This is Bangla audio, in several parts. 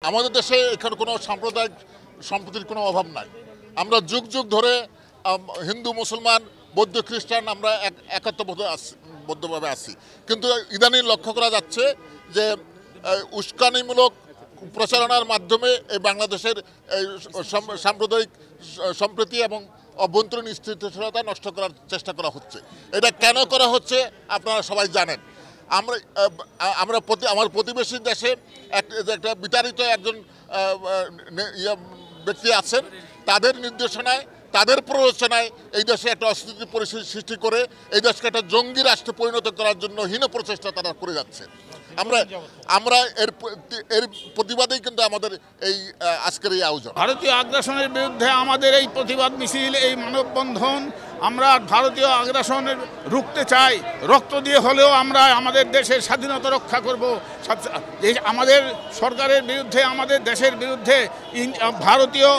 আমাদের দেশে এখানে কোনো সাম্প্রদায়িক সম্প্রীতির কোনো অভাব নাই। আমরা যুগ যুগ ধরে হিন্দু মুসলমান বৌদ্ধ খ্রিস্টান আমরা একত্রবদ্ধভাবে আছি, কিন্তু ইদানিং লক্ষ্য করা যাচ্ছে যে উস্কানিমূলক প্রচারণার মাধ্যমে এই বাংলাদেশের এই সাম্প্রদায়িক সম্প্রীতি এবং অভ্যন্তরীণ স্থিতিশীলতা নষ্ট করার চেষ্টা করা হচ্ছে। এটা কেন করা হচ্ছে আপনারা সবাই জানেন। আমরা আমার প্রতিবেশী দেশে একটা বিতাড়িত একজন ব্যক্তি আছেন, তাদের নির্দেশনায় তাদের প্ররোচনায় এই দেশে একটা অস্থিতি পরিস্থিতি সৃষ্টি করে এই দেশকে একটা জঙ্গি রাষ্ট্রে পরিণত করার জন্য হীন প্রচেষ্টা তারা করে যাচ্ছে। আমরা এর প্রতিবাদেই কিন্তু আমাদের এই আজকের এই আয়োজন। ভারতীয় আগ্রাসনের বিরুদ্ধে আমাদের এই প্রতিবাদ মিছিল, এই মানববন্ধন, আমরা ভারতীয় আগ্রাসনের রুখতে চাই। রক্ত দিয়ে হলেও আমরা আমাদের দেশের স্বাধীনতা রক্ষা করব। আমাদের সরকারের বিরুদ্ধে, আমাদের দেশের বিরুদ্ধে ভারতীয়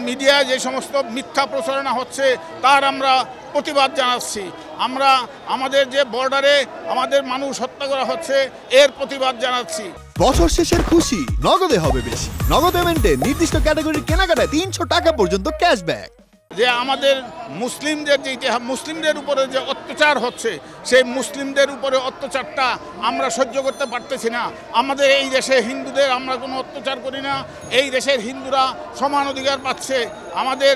মিডিয়া যে সমস্ত মিথ্যা প্রচারণা হচ্ছে তার আমরা প্রতিবাদ জানাচ্ছি। আমরা আমাদের যে বর্ডারে আমাদের মানুষ হত্যা করা হচ্ছে এর প্রতিবাদ জানাচ্ছি। বছর শেষের খুশি নগদে হবে বেশি। নগদ পেমেন্টে নির্দিষ্ট ক্যাটাগরির কেনাকাটায় 300 টাকা পর্যন্ত ক্যাশব্যাক। যে আমাদের মুসলিমদের উপরে যে অত্যাচার হচ্ছে সেই মুসলিমদের উপরে অত্যাচারটা আমরা সহ্য করতে পারতেছি না। আমাদের এই দেশে হিন্দুদের আমরা কোনো অত্যাচার করি না, এই দেশের হিন্দুরা সমান অধিকার পাচ্ছে, আমাদের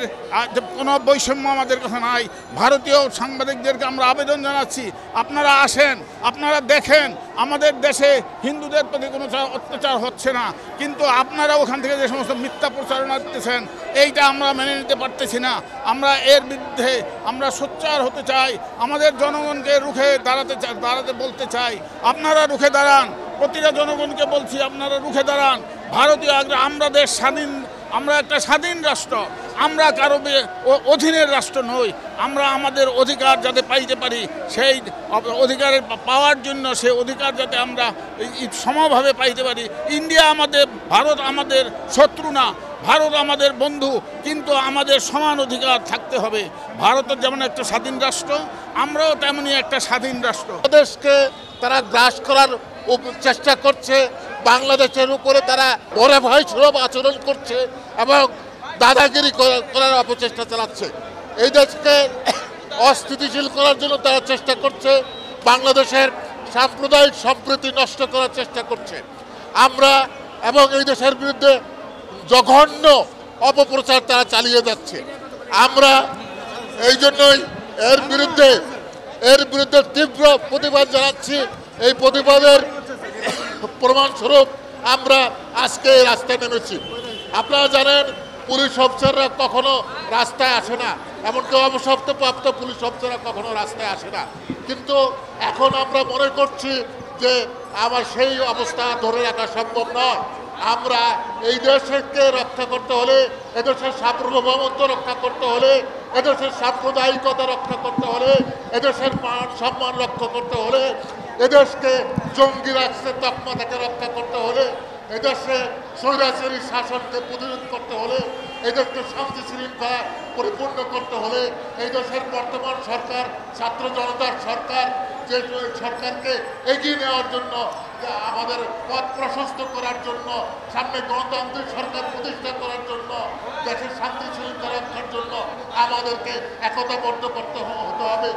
কোনো বৈষম্য আমাদের কাছে নাই। ভারতীয় সাংবাদিকদেরকে আমরা আবেদন জানাচ্ছি, আপনারা আসেন, আপনারা দেখেন আমাদের দেশে হিন্দুদের প্রতি কোনো অত্যাচার হচ্ছে না, কিন্তু আপনারা ওখান থেকে যে সমস্ত মিথ্যা প্রচারণা দিতেছেন এইটা আমরা মেনে নিতে পারতেছি না। আমরা এর বিরুদ্ধে আমরা সোচ্চার হতে চাই, আমাদের জনগণকে রুখে দাঁড়াতে বলতে চাই, আপনারা রুখে দাঁড়ান। প্রতিটা জনগণকে বলছি আপনারা রুখে দাঁড়ান। ভারতীয় আমরা দেশ স্বাধীন, আমরা একটা স্বাধীন রাষ্ট্র, আমরা কারো অধীনের রাষ্ট্র নই। আমরা আমাদের অধিকার যাতে পাইতে পারি, সেই অধিকারের পাওয়ার জন্য সেই অধিকার যাতে আমরা সমভাবে পাইতে পারি। ইন্ডিয়া আমাদের, ভারত আমাদের শত্রু না, ভারত আমাদের বন্ধু, কিন্তু আমাদের সমান অধিকার থাকতে হবে। ভারতের যেমন একটা স্বাধীন রাষ্ট্র, আমরাও তেমনই একটা স্বাধীন রাষ্ট্র। দেশকে তারা গ্রাস করার চেষ্টা করছে, বাংলাদেশের উপরে তারা বড় ভয় সুলভ আচরণ করছে এবং দাদাগিরি করার অপচেষ্টা চালাচ্ছে। এই দেশকে অস্থিতিশীল করার জন্য তারা চেষ্টা করছে, বাংলাদেশের সাম্প্রদায়িক সম্প্রীতি নষ্ট করার চেষ্টা করছে। আমরা এবং এই দেশের বিরুদ্ধে জঘন্য অপপ্রচার তারা চালিয়ে যাচ্ছে। আমরা এই জন্যই এর বিরুদ্ধে তীব্র প্রতিবাদ জানাচ্ছি। এই প্রতিবাদের প্রমাণস্বরূপ আমরা আজকে রাস্তায় নেমেছি। আপনারা জানেন পুলিশ অফিসাররা কখনো রাস্তায় আসে না, এমনকি অবসরপ্রাপ্ত পুলিশ অফিসাররা কখনো রাস্তায় আসে না, কিন্তু এখন আমরা মনে করছি যে আমার সেই অবস্থা ধরে রাখা সম্ভব নয়। আমরা এই দেশকে রক্ষা করতে হলে, এদেশের সার্বভৌমত্ব রক্ষা করতে হলে, এদেশের সাম্প্রদায়িকতা রক্ষা করতে হলে, এদেশের মান সম্মান রক্ষা করতে হলে, এদেশকে জঙ্গি রাষ্ট্রের তকমা থেকে রক্ষা করতে হলে, এদেশে স্বৈরাচারী শাসনকে প্রতিরোধ করতে হলে, এদেশকে শান্তি শৃঙ্খলা পরিপূর্ণ করতে হলে, এই দেশের বর্তমান সরকার ছাত্র জনতার সরকার, যে সরকারকে এগিয়ে নেওয়ার জন্য, আমাদের পথ প্রশস্ত করার জন্য, সামনে গণতান্ত্রিক সরকার প্রতিষ্ঠা করার জন্য, দেশের শান্তি শৃঙ্খলা রক্ষার জন্য আমাদেরকে একতাবদ্ধ হতে হবে।